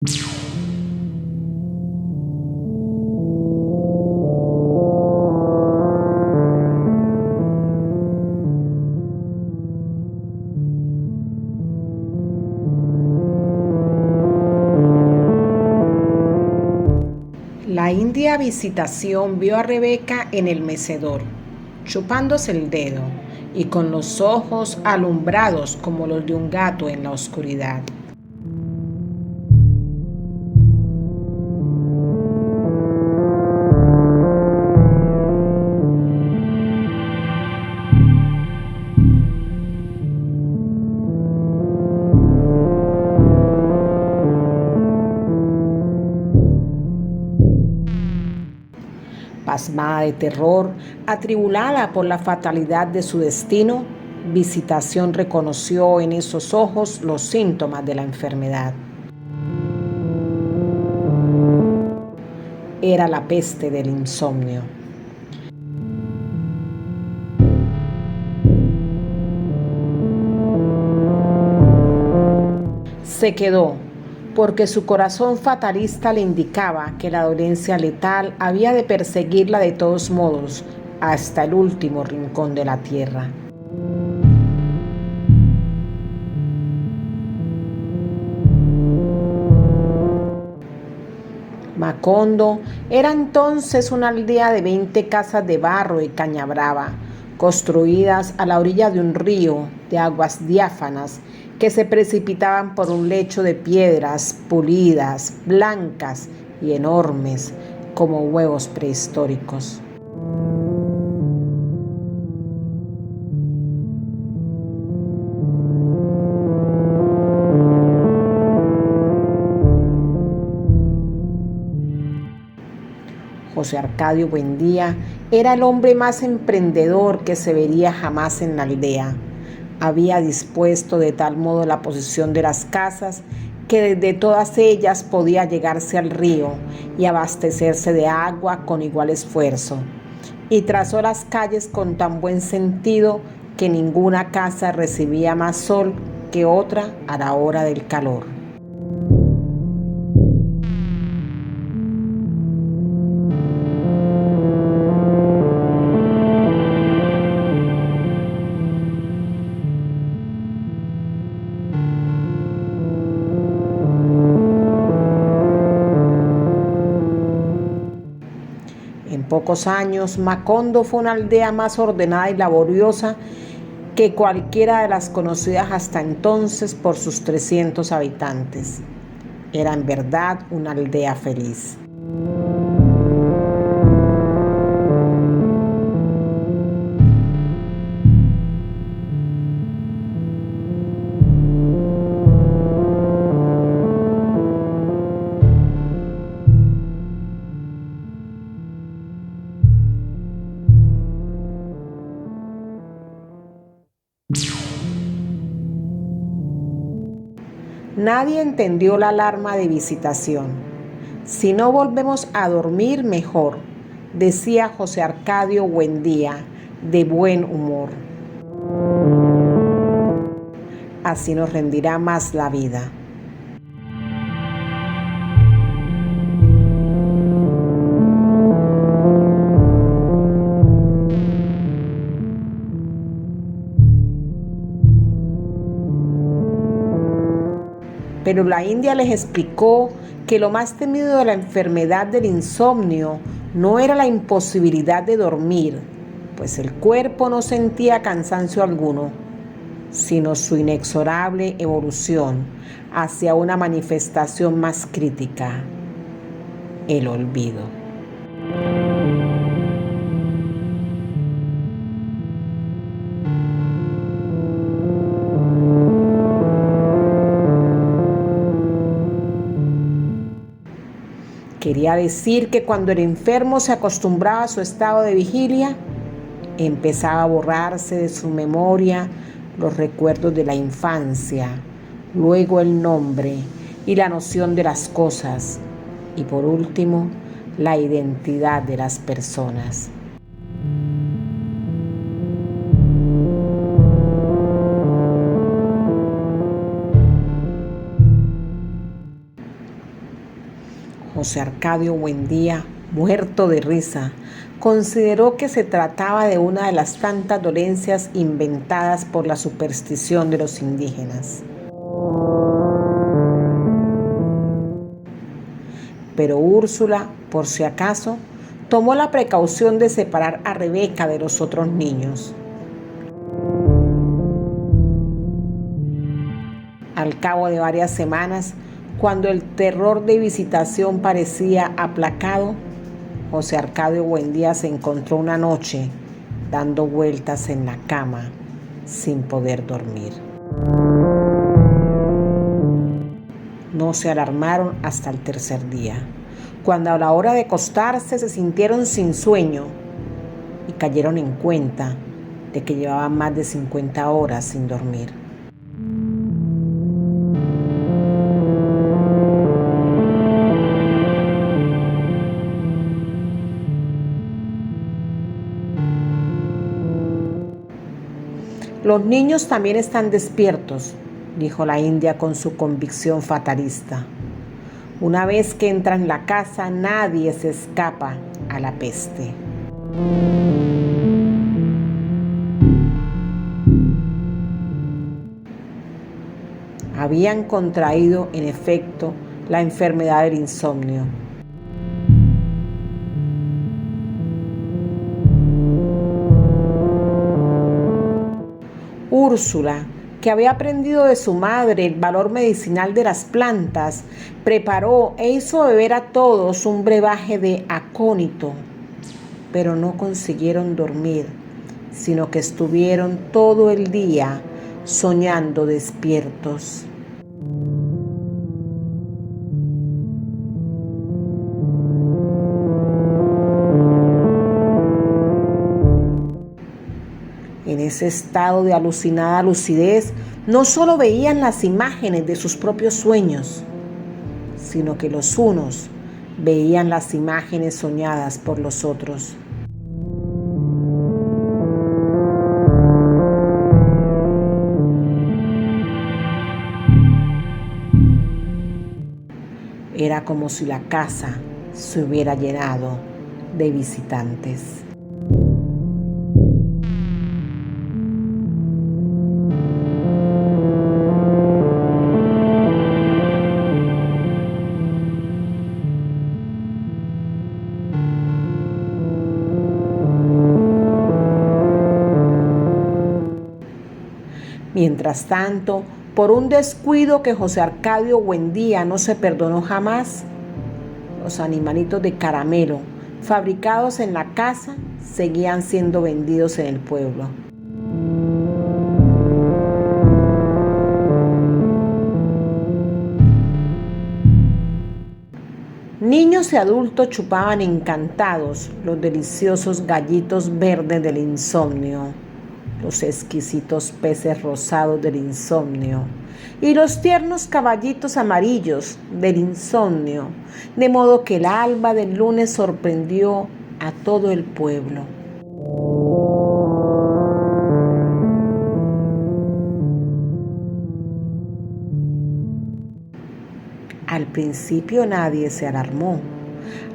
La india Visitación vio a Rebeca en el mecedor, chupándose el dedo y con los ojos alumbrados como los de un gato en la oscuridad. Pasmada de terror, atribulada por la fatalidad de su destino, Visitación reconoció en esos ojos los síntomas de la enfermedad. Era la peste del insomnio. Se quedó, porque su corazón fatalista le indicaba que la dolencia letal había de perseguirla de todos modos hasta el último rincón de la tierra. Macondo era entonces una aldea de 20 casas de barro y caña brava, construidas a la orilla de un río de aguas diáfanas que se precipitaban por un lecho de piedras pulidas, blancas y enormes como huevos prehistóricos. José Arcadio Buendía era el hombre más emprendedor que se vería jamás en la aldea. Había dispuesto de tal modo la posición de las casas que desde todas ellas podía llegarse al río y abastecerse de agua con igual esfuerzo. Y trazó las calles con tan buen sentido que ninguna casa recibía más sol que otra a la hora del calor. En pocos años, Macondo fue una aldea más ordenada y laboriosa que cualquiera de las conocidas hasta entonces por sus 300 habitantes. Era en verdad una aldea feliz. Nadie entendió la alarma de Visitación. Si no volvemos a dormir, mejor, decía José Arcadio Buendía, de buen humor. Así nos rendirá más la vida. Pero la india les explicó que lo más temido de la enfermedad del insomnio no era la imposibilidad de dormir, pues el cuerpo no sentía cansancio alguno, sino su inexorable evolución hacia una manifestación más crítica, el olvido. Quería decir que cuando el enfermo se acostumbraba a su estado de vigilia, empezaba a borrarse de su memoria los recuerdos de la infancia, luego el nombre y la noción de las cosas, y por último, la identidad de las personas. José Arcadio Buendía, muerto de risa, consideró que se trataba de una de las tantas dolencias inventadas por la superstición de los indígenas. Pero Úrsula, por si acaso, tomó la precaución de separar a Rebeca de los otros niños. Al cabo de varias semanas, cuando el terror de visitación parecía aplacado, José Arcadio Buendía se encontró una noche dando vueltas en la cama sin poder dormir. No se alarmaron hasta el tercer día, cuando a la hora de acostarse se sintieron sin sueño y cayeron en cuenta de que llevaban más de 50 horas sin dormir. Los niños también están despiertos, dijo la india con su convicción fatalista. Una vez que entra en la casa, nadie se escapa a la peste. Habían contraído, en efecto, la enfermedad del insomnio. Úrsula, que había aprendido de su madre el valor medicinal de las plantas, preparó e hizo beber a todos un brebaje de acónito, pero no consiguieron dormir, sino que estuvieron todo el día soñando despiertos. En ese estado de alucinada lucidez, no solo veían las imágenes de sus propios sueños, sino que los unos veían las imágenes soñadas por los otros. Era como si la casa se hubiera llenado de visitantes. Mientras tanto, por un descuido que José Arcadio Buendía no se perdonó jamás, los animalitos de caramelo fabricados en la casa seguían siendo vendidos en el pueblo. Niños y adultos chupaban encantados los deliciosos gallitos verdes del insomnio, los exquisitos peces rosados del insomnio y los tiernos caballitos amarillos del insomnio, de modo que el alba del lunes sorprendió a todo el pueblo. Al principio nadie se alarmó.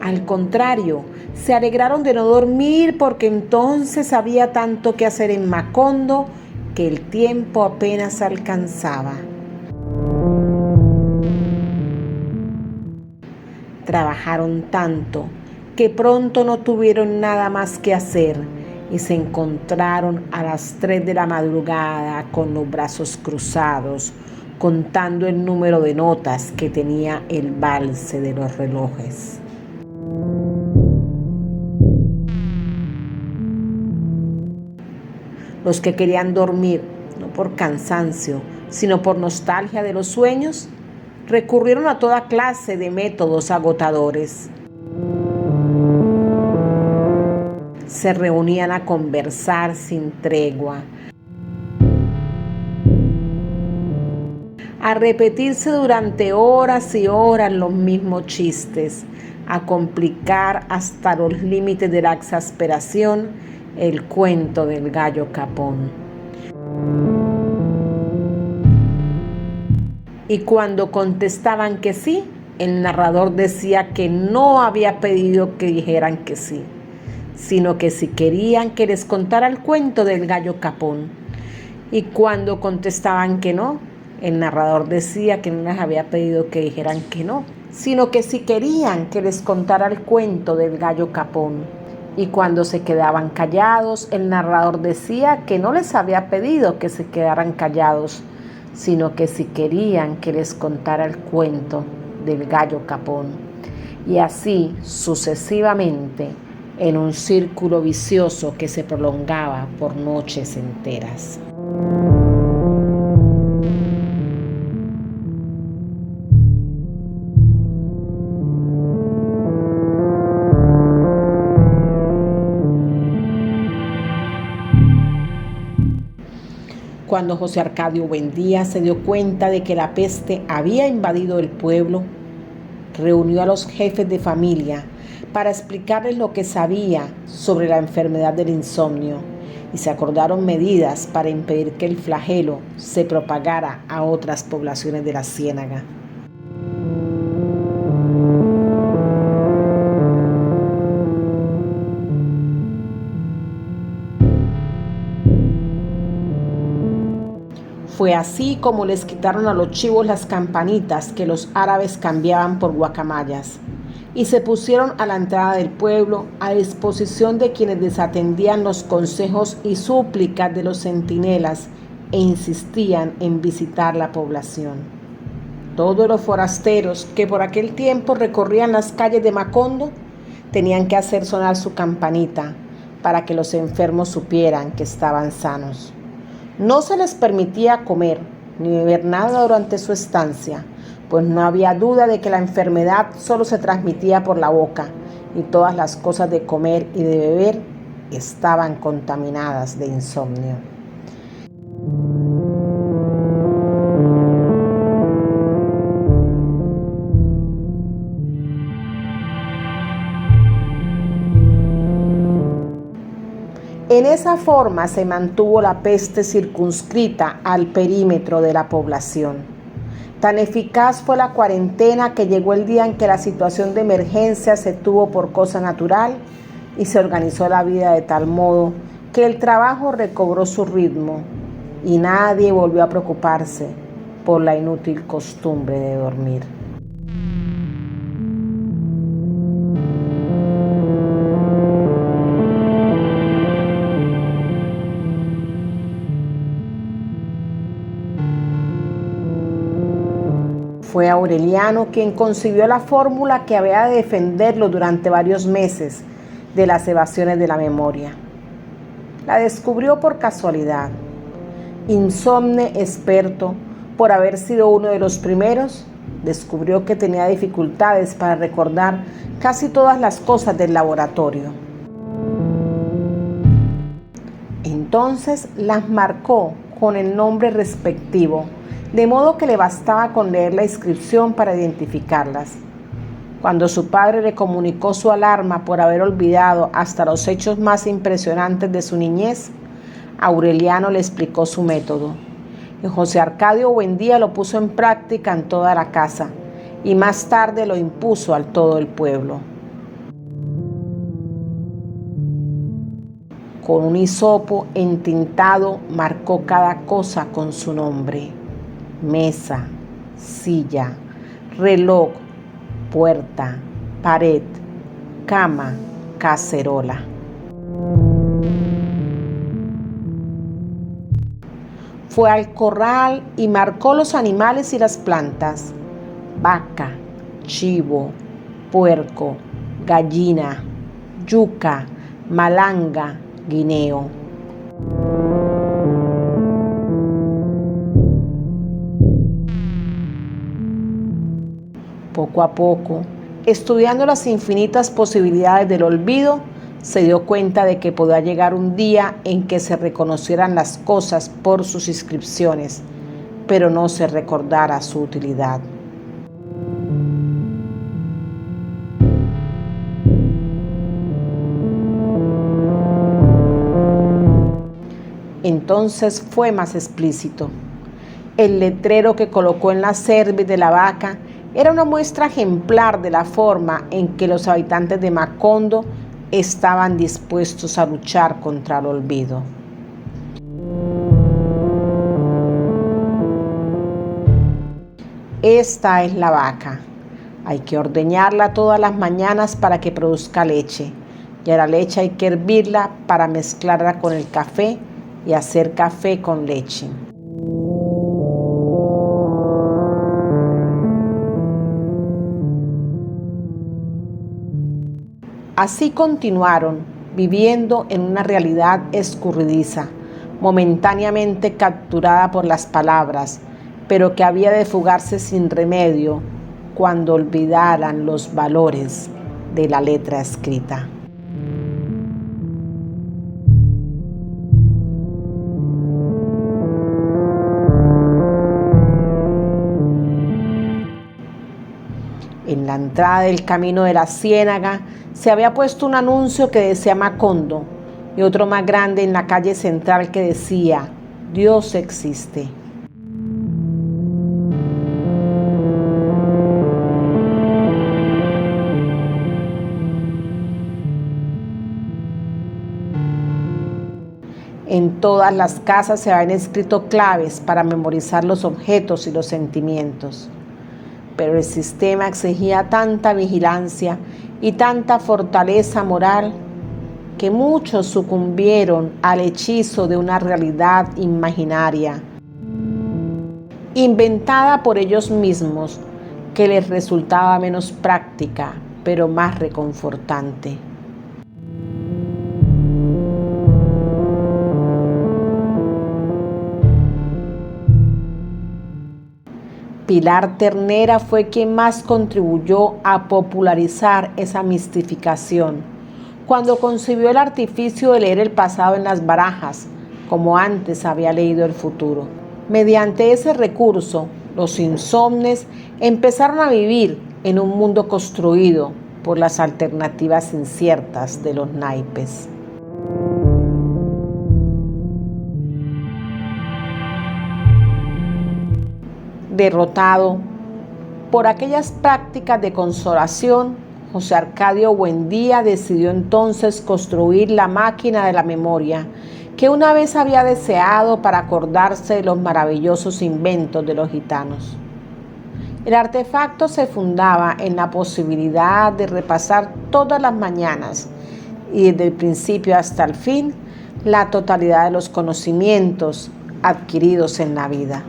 Al contrario, se alegraron de no dormir porque entonces había tanto que hacer en Macondo que el tiempo apenas alcanzaba. Trabajaron tanto que pronto no tuvieron nada más que hacer y se encontraron a las 3 de la madrugada con los brazos cruzados, contando el número de notas que tenía el valse de los relojes. Los que querían dormir, no por cansancio, sino por nostalgia de los sueños, recurrieron a toda clase de métodos agotadores. Se reunían a conversar sin tregua, a repetirse durante horas y horas los mismos chistes, a complicar hasta los límites de la exasperación el cuento del gallo capón. Y cuando contestaban que sí, El narrador decía que no había pedido que dijeran que sí, sino que si querían que les contara el cuento del gallo capón. Y cuando contestaban que no, el narrador decía que no les había pedido que dijeran que no, sino que si querían que les contara el cuento del gallo capón. Y cuando se quedaban callados, el narrador decía que no les había pedido que se quedaran callados, sino que si querían que les contara el cuento del gallo capón. Y así sucesivamente, en un círculo vicioso que se prolongaba por noches enteras. Cuando José Arcadio Buendía se dio cuenta de que la peste había invadido el pueblo, reunió a los jefes de familia para explicarles lo que sabía sobre la enfermedad del insomnio y se acordaron medidas para impedir que el flagelo se propagara a otras poblaciones de la Ciénaga. Fue así como les quitaron a los chivos las campanitas que los árabes cambiaban por guacamayas y se pusieron a la entrada del pueblo a disposición de quienes desatendían los consejos y súplicas de los centinelas e insistían en visitar la población. Todos los forasteros que por aquel tiempo recorrían las calles de Macondo tenían que hacer sonar su campanita para que los enfermos supieran que estaban sanos. No se les permitía comer ni beber nada durante su estancia, pues no había duda de que la enfermedad solo se transmitía por la boca y todas las cosas de comer y de beber estaban contaminadas de insomnio. En esa forma se mantuvo la peste circunscrita al perímetro de la población. Tan eficaz fue la cuarentena que llegó el día en que la situación de emergencia se tuvo por cosa natural y se organizó la vida de tal modo que el trabajo recobró su ritmo y nadie volvió a preocuparse por la inútil costumbre de dormir. Fue Aureliano quien concibió la fórmula que había de defenderlo durante varios meses de las evasiones de la memoria. La descubrió por casualidad. Insomne experto, por haber sido uno de los primeros, descubrió que tenía dificultades para recordar casi todas las cosas del laboratorio. Entonces las marcó con el nombre respectivo, de modo que le bastaba con leer la inscripción para identificarlas. Cuando su padre le comunicó su alarma por haber olvidado hasta los hechos más impresionantes de su niñez, Aureliano le explicó su método. Y José Arcadio Buendía lo puso en práctica en toda la casa y más tarde lo impuso al todo el pueblo. Con un hisopo entintado marcó cada cosa con su nombre: mesa, silla, reloj, puerta, pared, cama, cacerola. Fue al corral y marcó los animales y las plantas: vaca, chivo, puerco, gallina, yuca, malanga, guineo. Poco a poco, estudiando las infinitas posibilidades del olvido, se dio cuenta de que podía llegar un día en que se reconocieran las cosas por sus inscripciones, pero no se recordara su utilidad. Entonces fue más explícito. El letrero que colocó en la cerviz de la vaca Era una muestra ejemplar de la forma en que los habitantes de Macondo estaban dispuestos a luchar contra el olvido. Esta es la vaca. Hay que ordeñarla todas las mañanas para que produzca leche. Y a la leche hay que hervirla para mezclarla con el café y hacer café con leche. Así continuaron, viviendo en una realidad escurridiza, momentáneamente capturada por las palabras, pero que había de fugarse sin remedio cuando olvidaran los valores de la letra escrita. En la entrada del camino de la ciénaga se había puesto un anuncio que decía Macondo y otro más grande en la calle central que decía: Dios existe. En todas las casas se habían escrito claves para memorizar los objetos y los sentimientos. Pero el sistema exigía tanta vigilancia y tanta fortaleza moral que muchos sucumbieron al hechizo de una realidad imaginaria, inventada por ellos mismos, que les resultaba menos práctica, pero más reconfortante. Pilar Ternera fue quien más contribuyó a popularizar esa mistificación, cuando concibió el artificio de leer el pasado en las barajas, como antes había leído el futuro. Mediante ese recurso, los insomnes empezaron a vivir en un mundo construido por las alternativas inciertas de los naipes. Derrotado por aquellas prácticas de consolación, José Arcadio Buendía decidió entonces construir la máquina de la memoria que una vez había deseado para acordarse de los maravillosos inventos de los gitanos. El artefacto se fundaba en la posibilidad de repasar todas las mañanas y desde el principio hasta el fin la totalidad de los conocimientos adquiridos en la vida.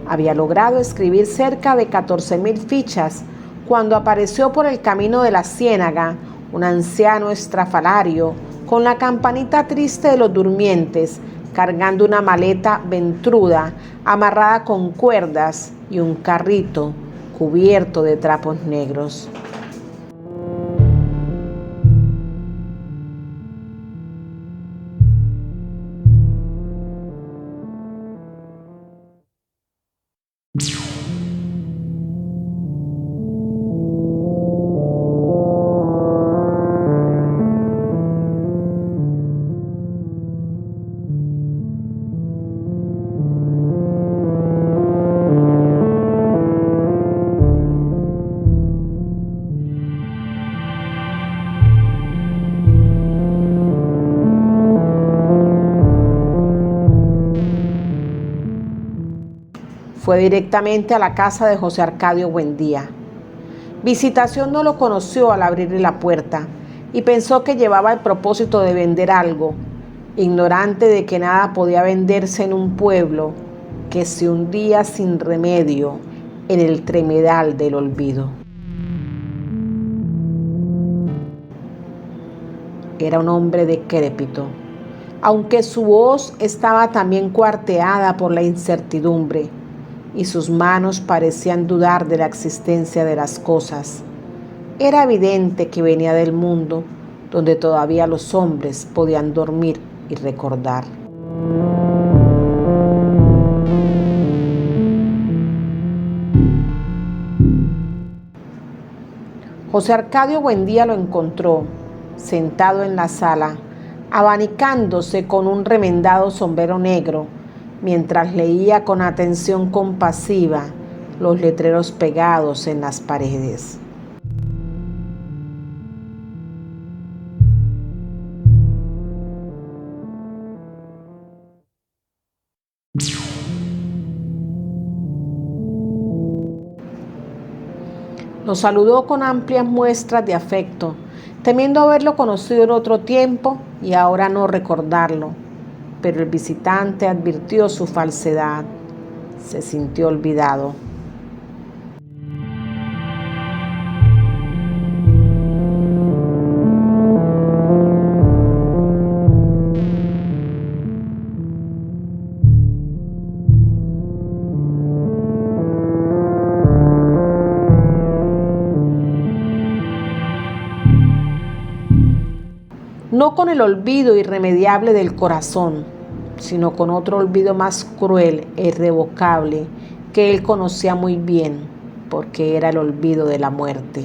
Había logrado escribir cerca de 14.000 fichas cuando apareció por el camino de la ciénaga un anciano estrafalario con la campanita triste de los durmientes, cargando una maleta ventruda amarrada con cuerdas y un carrito cubierto de trapos negros. Fue directamente a la casa de José Arcadio Buendía. Visitación no lo conoció al abrirle la puerta y pensó que llevaba el propósito de vender algo, ignorante de que nada podía venderse en un pueblo que se hundía sin remedio en el tremedal del olvido. Era un hombre decrépito, aunque su voz estaba también cuarteada por la incertidumbre y sus manos parecían dudar de la existencia de las cosas. Era evidente que venía del mundo donde todavía los hombres podían dormir y recordar. José Arcadio Buendía lo encontró, sentado en la sala, abanicándose con un remendado sombrero negro, mientras leía con atención compasiva los letreros pegados en las paredes. Lo saludó con amplias muestras de afecto, temiendo haberlo conocido en otro tiempo y ahora no recordarlo. Pero el visitante advirtió su falsedad. Se sintió olvidado. No con el olvido irremediable del corazón, sino con otro olvido más cruel e irrevocable que él conocía muy bien, porque era el olvido de la muerte.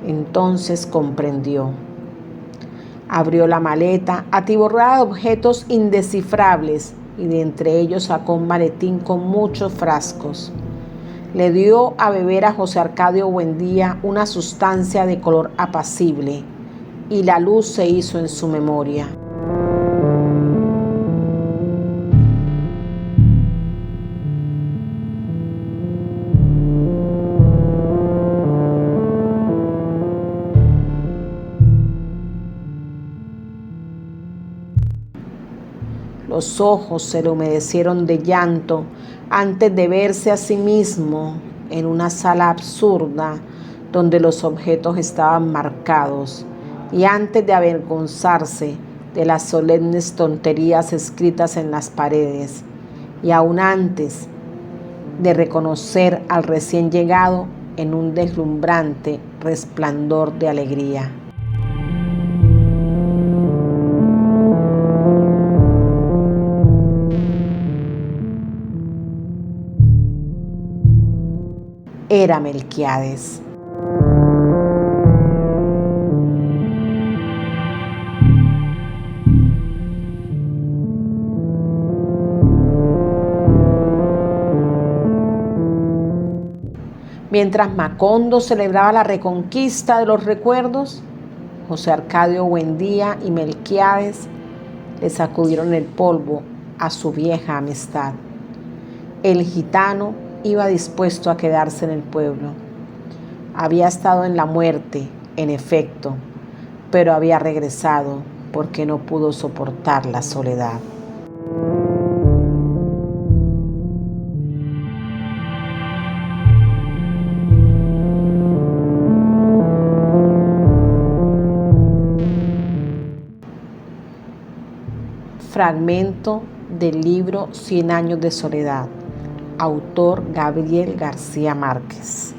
Entonces comprendió. Abrió la maleta atiborrada de objetos indescifrables y de entre ellos sacó un maletín con muchos frascos. Le dio a beber a José Arcadio Buendía una sustancia de color apacible y la luz se hizo en su memoria. Los ojos se le humedecieron de llanto antes de verse a sí mismo en una sala absurda donde los objetos estaban marcados y antes de avergonzarse de las solemnes tonterías escritas en las paredes y aún antes de reconocer al recién llegado en un deslumbrante resplandor de alegría. Era Melquiades. Mientras Macondo celebraba la reconquista de los recuerdos, José Arcadio Buendía y Melquiades le sacudieron el polvo a su vieja amistad. El gitano iba dispuesto a quedarse en el pueblo. Había estado en la muerte, en efecto, pero había regresado porque no pudo soportar la soledad. Fragmento del libro 100 años de soledad. Autor Gabriel García Márquez.